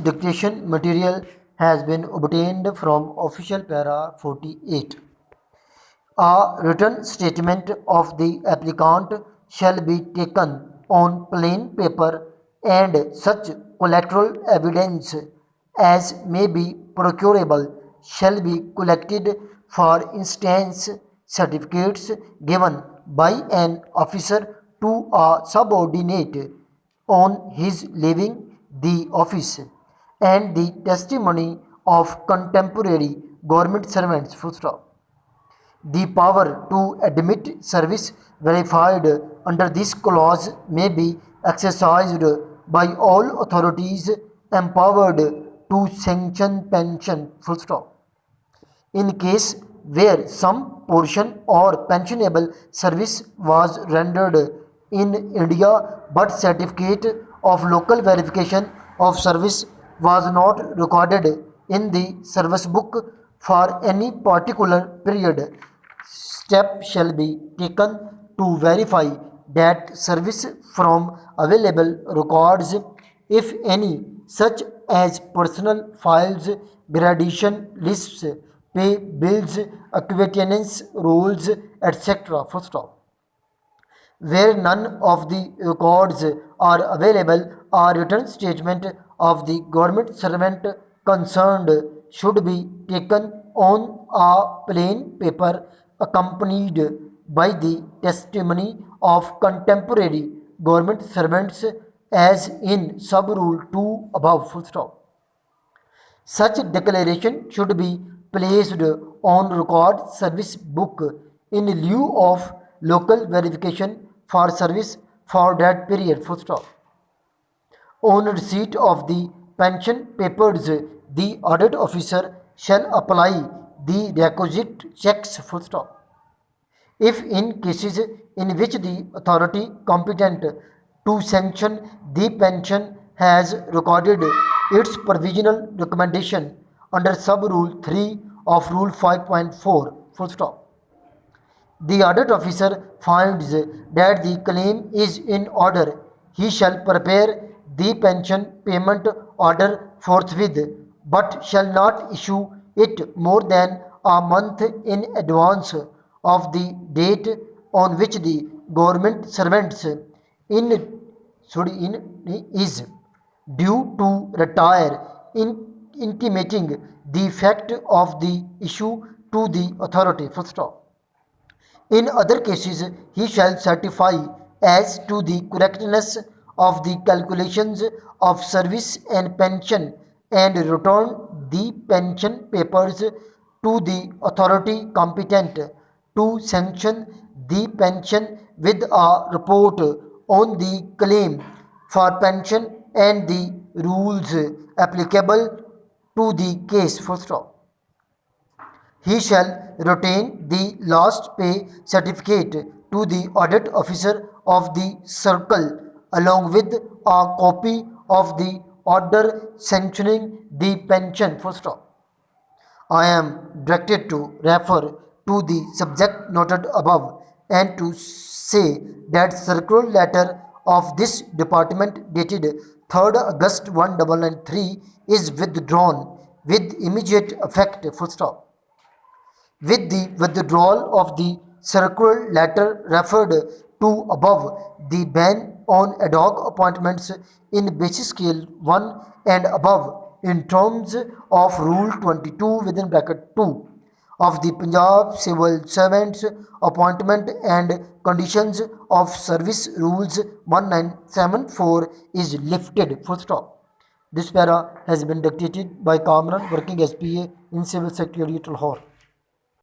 dictation material has been obtained from official para 48. A written statement of the applicant shall be taken on plain paper, and such collateral evidence as may be procurable shall be collected. For instance, certificates given by an officer to a subordinate on his leaving the office, and the testimony of contemporary government servants. Full stop. The power to admit service verified under this clause may be exercised by all authorities empowered to sanction pension. Full stop. In case where some portion or pensionable service was rendered in India but certificate of local verification of service was not recorded in the service book for any particular period, step shall be taken to verify that service from available records, if any, such as personal files, gradation lists, pay bills, acquaintance rolls, etc. Full stop. Where none of the records are available, a written statement of the government servant concerned should be taken on a plain paper, accompanied by the testimony of contemporary government servants as in sub rule 2 above. Full stop. Such declaration should be placed on record service book in lieu of local verification for service for that period. Full stop. On receipt of the pension papers, the audit officer shall apply the requisite checks. Full stop. If in cases in which the authority competent to sanction the pension has recorded its provisional recommendation under sub rule 3 of rule 5.4, full stop. The audit officer finds that the claim is in order, he shall prepare the pension payment order forthwith, but shall not issue it more than a month in advance of the date on which the government servants is due to retire, intimating the fact of the issue to the authority. Full stop. In other cases, he shall certify as to the correctness of the calculations of service and pension, and return the pension papers to the authority competent to sanction the pension with a report on the claim for pension and the rules applicable to the case. Full stop. He shall retain the last pay certificate to the audit officer of the circle, along with a copy of the order sanctioning the pension. Full stop. I am directed to refer to the subject noted above and to say that circular letter of this department dated 3rd August 1993 is withdrawn with immediate effect. Full stop. With the withdrawal of the circular letter referred to above, the ban on ad hoc appointments in basic scale 1 and above in terms of Rule 22 within bracket 2 of the Punjab Civil Servants Appointment and Conditions of Service Rules 1974 is lifted. Full stop. This para has been dictated by Kamran, working as PA in Civil Secretariat, Lahore.